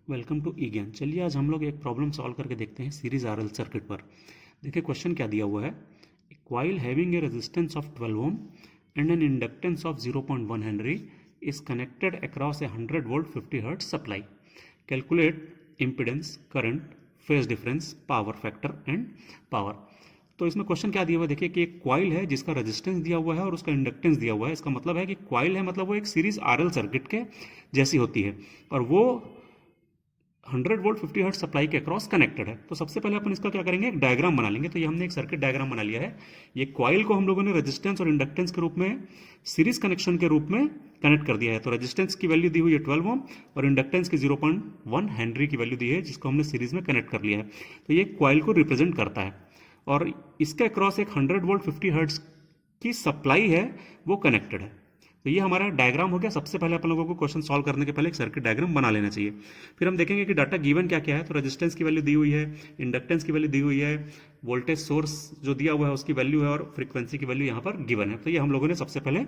Welcome to ई ज्ञान। चलिए आज हम लोग एक प्रॉब्लम सॉल्व करके देखते हैं सीरीज आरएल सर्किट पर। देखिए क्वेश्चन क्या दिया हुआ है। Coil having a resistance of 12 ohm and an inductance of 0.1 henry is connected across a 100 volt 50 hertz supply. Calculate impedance, current, phase difference, power factor and power. तो इसमें question क्या दिया हुआ है, देखिए कि एक कॉइल है जिसका रेजिस्टेंस दिया हुआ है और उसका इंडक्टेंस दिया हुआ है। इसका मतलब है कि कॉइल है मतलब वो एक सीरीज आरएल सर्किट के जैसी होती है और वो 100 वोल्ट 50 हर्ट्ज सप्लाई के अक्रॉस कनेक्टेड है। तो सबसे पहले अपन इसका क्या करेंगे, एक डायग्राम बना लेंगे। तो ये हमने एक सर्किट डायग्राम बना लिया है। ये कॉइल को हम लोगों ने रेजिस्टेंस और इंडक्टेंस के रूप में सीरीज कनेक्शन के रूप में कनेक्ट कर दिया है। तो रेजिस्टेंस की वैल्यू दी हुई है 12 ओम और इंडक्टेंस की 0.1 हेनरी की वैल्यू दी है जिसको हमने सीरीज में कनेक्ट कर लिया है। तो ये कॉइल को रिप्रेजेंट करता है और इसके अक्रॉस एक 100 वोल्ट 50 हर्ट्ज की सप्लाई है, वो कनेक्टेड है। तो ये हमारा डायग्राम हो गया। सबसे पहले अपन लोगों को क्वेश्चन सॉल्व करने के पहले एक सर्किट डायग्राम बना लेना चाहिए। फिर हम देखेंगे कि डाटा गिवन क्या क्या है। तो रेजिस्टेंस की वैल्यू दी हुई है, इंडक्टेंस की वैल्यू दी हुई है, वोल्टेज सोर्स जो दिया हुआ है उसकी वैल्यू है और फ्रीक्वेंसी की वैल्यू यहाँ पर गिवन है। तो ये हम लोगों ने सबसे पहले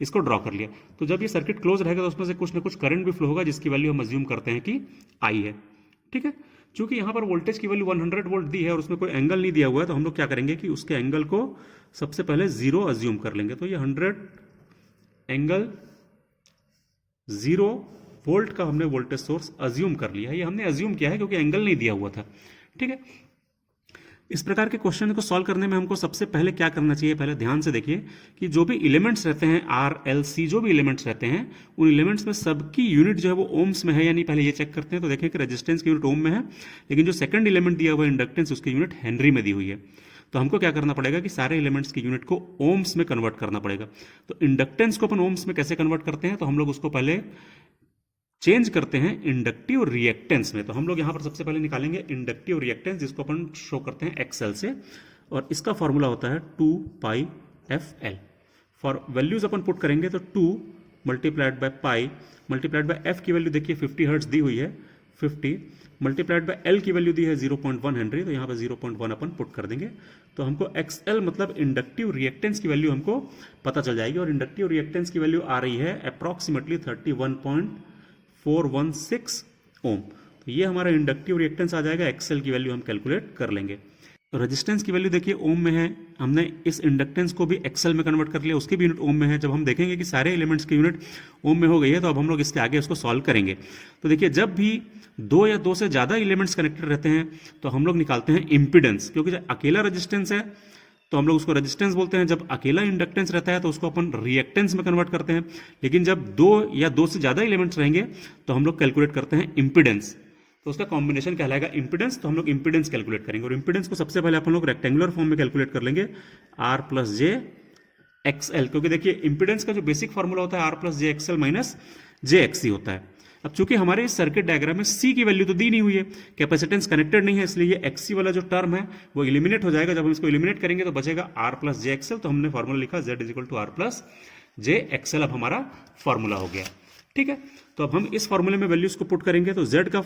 इसको ड्रॉ कर लिया। तो जब ये सर्किट क्लोज रहेगा तो उसमें से कुछ ना कुछ करंट भी फ्लो होगा जिसकी वैल्यू हम अज्यूम करते हैं कि आई है। ठीक है, चूंकि यहाँ पर वोल्टेज की वैल्यू 100 वोल्ट दी है और उसमें कोई एंगल नहीं दिया हुआ है तो हम लोग क्या करेंगे कि उसके एंगल को सबसे पहले 0 अज्यूम कर लेंगे। तो ये 100 एंगल 0 वोल्ट का हमने वोल्टेज सोर्स अज्यूम कर लिया है। ये हमने अज्यूम किया है क्योंकि एंगल नहीं दिया हुआ था। ठीक है, इस प्रकार के क्वेश्चन को सॉल्व करने में हमको सबसे पहले क्या करना चाहिए, पहले ध्यान से देखिए कि जो भी एलिमेंट्स रहते हैं आर एल सी, जो भी एलिमेंट्स रहते हैं उन एलिमेंट्स में सबकी यूनिट जो है वो ओम्स में है या नहीं, पहले ये चेक करते हैं। तो देखें कि रेजिस्टेंस की यूनिट ओम में है, लेकिन जो सेकंड एलिमेंट दिया हुआ है इंडक्टेंस उसकी यूनिट हेनरी में दी हुई है। तो हमको क्या करना पड़ेगा कि सारे एलिमेंट्स की यूनिट को ओम्स में कन्वर्ट करना पड़ेगा। तो इंडक्टेंस को अपन ओम्स में कैसे कन्वर्ट करते हैं, तो हम लोग उसको पहले चेंज करते हैं इंडक्टिव रिएक्टेंस में। तो हम लोग यहां पर सबसे पहले निकालेंगे इंडक्टिव रिएक्टेंस जिसको अपन शो करते हैं एक्सएल से, और इसका फॉर्मूला होता है 2 pi F L. For values अपन पुट करेंगे तो 2 multiplied by pi multiplied by F की वैल्यू देखिए 50 हर्ट्ज दी हुई है, 50 मल्टीप्लाइड बाय एल की वैल्यू दी है 0.1 हेनरी। तो यहाँ पर 0.1 अपन पुट कर देंगे तो हमको एक्सएल मतलब इंडक्टिव रिएक्टेंस की वैल्यू हमको पता चल जाएगी। और इंडक्टिव रिएक्टेंस की वैल्यू आ रही है अप्रॉक्सीमेटली 31.416 ओम। तो ये हमारा इंडक्टिव रिएक्टेंस आ जाएगा। एक्सएल की वैल्यू हम कैलकुलेट कर लेंगे। रेजिस्टेंस की वैल्यू देखिए ओम में है, हमने इस इंडक्टेंस को भी एक्सएल में कन्वर्ट कर लिया, उसकी भी यूनिट ओम में है। जब हम देखेंगे कि सारे एलिमेंट्स की यूनिट ओम में हो गई है तो अब हम लोग इसके आगे उसको सॉल्व करेंगे। तो देखिए जब भी 2 या 2 से ज्यादा एलिमेंट्स कनेक्टेड रहते हैं तो हम लोग निकालते हैं इंपिडेंस, क्योंकि जब अकेला रेजिस्टेंस है तो हम लोग उसको रेजिस्टेंस बोलते हैं। जब अकेला इंडक्टेंस रहता है तो उसको अपन रिएक्टेंस में कन्वर्ट करते हैं। लेकिन जब 2 या 2 से ज्यादा एलिमेंट्स रहेंगे तो हम लोग कैलकुलेट करते हैं इंपिडेंस। तो उसका कॉम्बिनेशन कहलाएगा इंपिडेंस। तो हम लोग इंपिडेंस कैलकुलेट करेंगे और इंपिडेंस को सबसे पहले अपन लोग रेक्टेंगुलर फॉर्म में कैलकुलेट कर लेंगे, आर प्लस जे एक्सएल। क्योंकि देखिए इंपिडेंस का जो बेसिक फॉर्मूला होता है R plus J XL minus J XC होता है। अब चूंकि हमारे इस सर्किट डायग्राम में सी की वैल्यू तो दी नहीं हुई है, कैपेसिटेंस कनेक्टेड नहीं है, इसलिए ये एक्ससी वाला जो टर्म है वो इलिमिनेट हो जाएगा। जब हम इसको इलिमिनेट करेंगे तो बचेगा आर प्लस जे एक्सएल। तो हमने फॉर्मूला लिखा Z is equal to R plus J XL. अब हमारा फॉर्मूला हो गया। ठीक है, तो अब हम इस फॉर्मूले में वैल्यूज को पुट करेंगे तो जेड का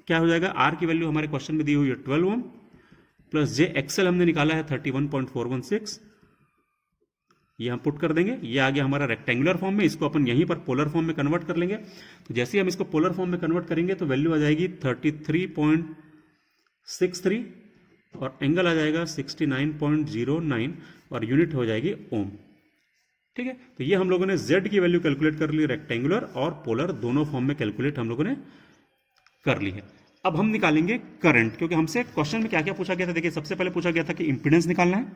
क्या हो जाएगा, आर की वैल्यू हमारे क्वेश्चन में दी हुई है 12 ओम प्लस जे एक्सएल हमने निकाला है 31.416, ये हम पुट कर देंगे। ये आ गया हमारा रेक्टेंगुलर फॉर्म में। इसको अपन यहीं पर पोलर फॉर्म में कन्वर्ट कर लेंगे। तो जैसे ही हम इसको पोलर फॉर्म में कन्वर्ट करेंगे तो वैल्यू आ जाएगी 33.63 और एंगल आ जाएगा 69.09 और यूनिट हो जाएगी ओम। ठीक है, तो ये हम लोगों ने जेड की वैल्यू कैलकुलेट कर ली, रेक्टेंगुलर और पोलर दोनों फॉर्म में कैलकुलेट हम लोगों ने कर ली है। अब हम निकालेंगे करंट, क्योंकि हमसे क्वेश्चन में क्या क्या पूछा गया था। देखिए सबसे पहले पूछा गया था कि इंपीडेंस निकालना है,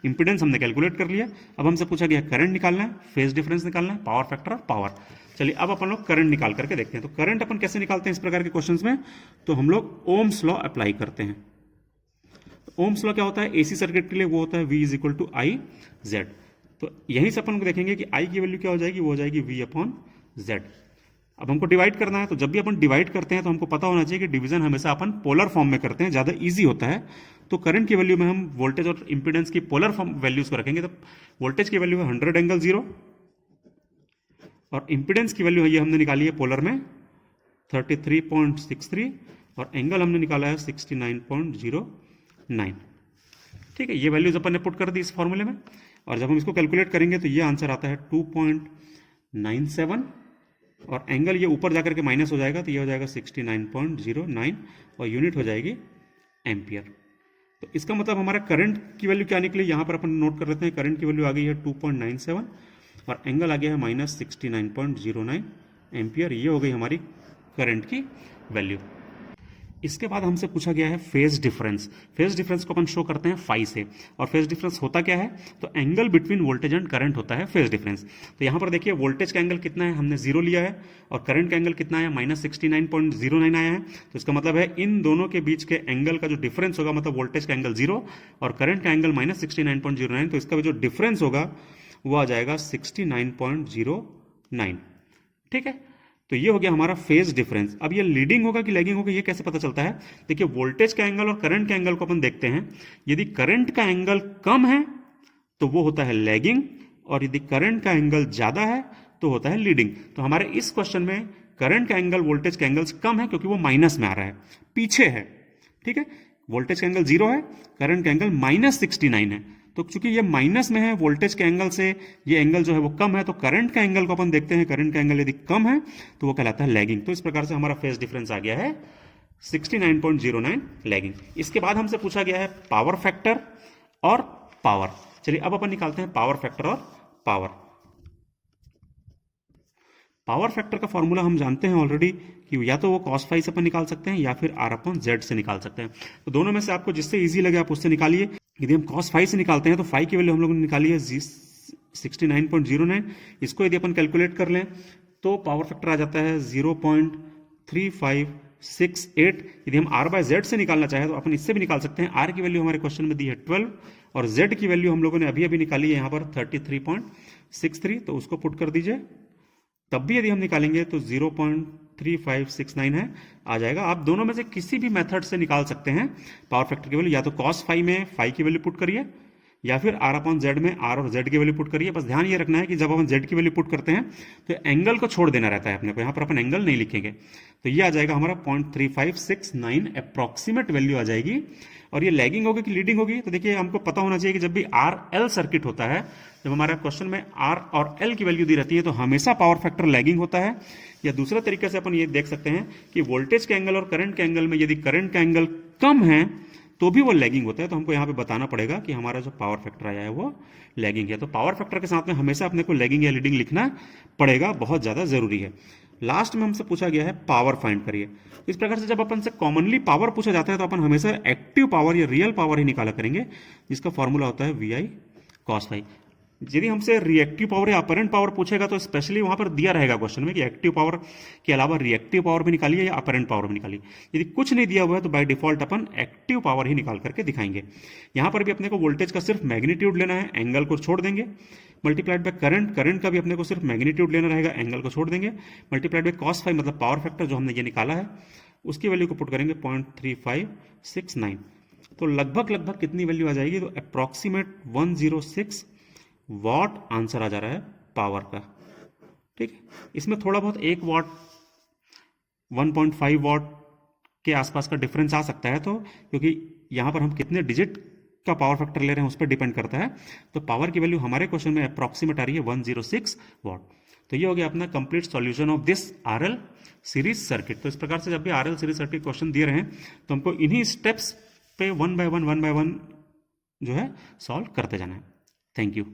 इंपीडेंस हमने कैलकुलेट कर लिया। अब हमसे पूछा गया करंट निकालना है, फेज डिफरेंस निकालना है, पावर फैक्टर और पावर। चलिए अब अपन लोग करंट निकाल करके देखते हैं। तो करंट अपन कैसे निकालते हैं इस प्रकार के क्वेश्चंस में, तो हम लोग ओम्स लॉ अप्लाई करते हैं। ओम्स लॉ क्या होता है एसी सर्किट के लिए, वो होता है V is equal to I Z. तो यहीं से अपन को देखेंगे कि आई की वैल्यू क्या हो जाएगी, वो हो जाएगी V अपॉन जेड। अब हमको डिवाइड करना है, तो जब भी अपन डिवाइड करते हैं तो हमको पता होना चाहिए कि डिवीजन हमेशा अपन पोलर फॉर्म में करते हैं, ज्यादा इजी होता है। तो करंट की वैल्यू में हम वोल्टेज और इंपीडेंस की पोलर फॉर्म वैल्यूज को रखेंगे। तो वोल्टेज की वैल्यू है 100 एंगल 0 और इंपीडेंस की वैल्यू है ये हमने निकाली है पोलर में 33.63 और एंगल हमने निकाला है 69.09। ठीक है, ये वैल्यूज अपन ने पुट कर दी इस फॉर्मूले में। और जब हम इसको कैलकुलेट करेंगे तो ये आंसर आता है 2.97 और एंगल ये ऊपर जाकर के माइनस हो जाएगा तो ये हो जाएगा 69.09 और यूनिट हो जाएगी एम्पियर। तो इसका मतलब हमारा करंट की वैल्यू क्या निकली, यहाँ पर अपन नोट कर लेते हैं। करंट की वैल्यू आ गई है 2.97 और एंगल आ गया है माइनस 69.09 एम्पियर। ये हो गई हमारी करंट की वैल्यू। इसके बाद हमसे पूछा गया है फेज डिफरेंस। फेज डिफरेंस को अपन शो करते हैं फाई से, और फेज डिफरेंस होता क्या है, तो angle between voltage and current होता है फेज डिफरेंस। तो यहाँ पर देखिए वोल्टेज का एंगल कितना है, हमने 0 लिया है, और करंट का एंगल कितना है, माइनस 69.09 आया है। तो इसका मतलब है इन दोनों के बीच के एंगल का जो डिफरेंस होगा, मतलब वोल्टेज का एंगल 0 और करंट का एंगल माइनस 69.09, तो इसका जो डिफरेंस होगा वो आ जाएगा 69.09। ठीक है, तो ये हो गया हमारा फेज डिफरेंस। अब ये लीडिंग होगा कि लैगिंग होगा, ये कैसे पता चलता है। देखिए वोल्टेज का एंगल और करंट के एंगल को अपन देखते हैं। यदि करंट का एंगल कम है तो वो होता है लैगिंग, और यदि करंट का एंगल ज्यादा है तो होता है लीडिंग। तो हमारे इस क्वेश्चन में करंट का एंगल वोल्टेज के एंगल से कम है क्योंकि वो माइनस में आ रहा है, पीछे है। ठीक है, वोल्टेज का एंगल 0 है, करंट का एंगल माइनस 69 है। तो चूंकि ये माइनस में है वोल्टेज के एंगल से, ये एंगल जो है वो कम है, तो करंट का एंगल को अपन देखते हैं। करंट का एंगल यदि कम है तो वो कहलाता है लैगिंग। तो इस प्रकार से हमारा फेज डिफरेंस आ गया है 69.09 लैगिंग। इसके बाद हमसे पूछा गया है पावर फैक्टर और पावर। चलिए अब अपन निकालते हैं पावर फैक्टर और पावर। पावर फैक्टर का फॉर्मूला हम जानते हैं ऑलरेडी कि या तो वो cos फाई से अपन निकाल सकते हैं या फिर r/z से निकाल सकते हैं। तो दोनों में से आपको जिससे इजी लगे आप उससे निकालिए। यदि हम cos फाई से निकालते हैं तो फाई की वैल्यू हम लोगों ने निकाली है 69.09। इसको यदि अपन कैलकुलेट कर लें तो पावर फैक्टर आ जाता है 0.3568। यदि हम r/z से निकालना चाहें तो अपन इससे भी निकाल सकते हैं। r की वैल्यू हमारे क्वेश्चन में दी है 12 और z की वैल्यू हम लोगों ने अभी अभी निकाली है यहाँ पर 33.63। तो उसको पुट कर दीजिए, तब भी यदि हम निकालेंगे तो 0.3569 है, आ जाएगा। आप दोनों में से किसी भी मेथड से निकाल सकते हैं पावर फैक्टर की वैल्यू। या तो cos फाई में फाई की वैल्यू पुट करिए, या फिर r/z में r और z की वैल्यू पुट करिए। बस ध्यान ये रखना है कि जब अपन z की वैल्यू पुट करते हैं तो एंगल को छोड़ देना रहता है अपने को, यहाँ पर अपन एंगल नहीं लिखेंगे। तो ये आ जाएगा हमारा 0.3569 अप्रॉक्सीमेट वैल्यू आ जाएगी। और ये लैगिंग होगी कि लीडिंग होगी, तो देखिए हमको पता होना चाहिए कि जब भी RL सर्किट होता है, जब हमारा क्वेश्चन में R और L की वैल्यू दी रहती है तो हमेशा पावर फैक्टर लैगिंग होता है। या दूसरे तरीके से अपन ये देख सकते हैं कि वोल्टेज के एंगल और करंट के एंगल में यदि करंट का एंगल कम है तो भी वो लैगिंग होता है। तो हमको यहाँ पे बताना पड़ेगा कि हमारा जो पावर फैक्टर आया है वो लैगिंग है। तो पावर फैक्टर के साथ में हमेशा अपने को लैगिंग या लीडिंग लिखना पड़ेगा, बहुत ज्यादा जरूरी है। लास्ट में हमसे पूछा गया है पावर फाइंड करिए। इस प्रकार से जब अपन से कॉमनली पावर पूछा जाता है तो अपन हमेशा एक्टिव पावर या रियल पावर ही निकाला करेंगे, जिसका फॉर्मूला होता है VI cos फाई। यदि हमसे रिएक्टिव पावर या अपरेंट पावर पूछेगा तो स्पेशली वहां पर दिया रहेगा क्वेश्चन में कि एक्टिव पावर के अलावा रिएक्टिव पावर भी निकालिए या अपरेंट पावर भी निकालिए। यदि कुछ नहीं दिया हुआ है तो बाय डिफॉल्ट अपन एक्टिव पावर ही निकाल करके दिखाएंगे। यहां पर भी अपने को वोल्टेज का सिर्फ मैग्नीट्यूड लेना है, एंगल को छोड़ देंगे। मल्टीप्लाइड बाय करंट, करंट का भी अपने को सिर्फ मैग्नीट्यूड लेना रहेगा, एंगल को छोड़ देंगे। मल्टीप्लाइड बाय cos फाई मतलब पावर फैक्टर जो हमने ये निकाला है उसकी वैल्यू को पुट करेंगे 0.3569। तो लगभग कितनी वैल्यू आ जाएगी, तो अप्रॉक्सीमेट 106 वॉट आंसर आ जा रहा है पावर का। ठीक है, इसमें थोड़ा बहुत 1 वॉट 1.5 वॉट के आसपास का डिफरेंस आ सकता है, तो क्योंकि यहां पर हम कितने डिजिट का पावर फैक्टर ले रहे हैं उस पर डिपेंड करता है। तो पावर की वैल्यू हमारे क्वेश्चन में अप्रॉक्सीमेट आ रही है 106 वॉट। तो ये हो गया अपना complete solution of this RL series circuit. तो इस प्रकार से जब भी RL सीरीज सर्किट क्वेश्चन दिए रहे तो हमको इन्हीं स्टेप्स पे 1 बाय 1 जो है सॉल्व करते जाना है। Thank you.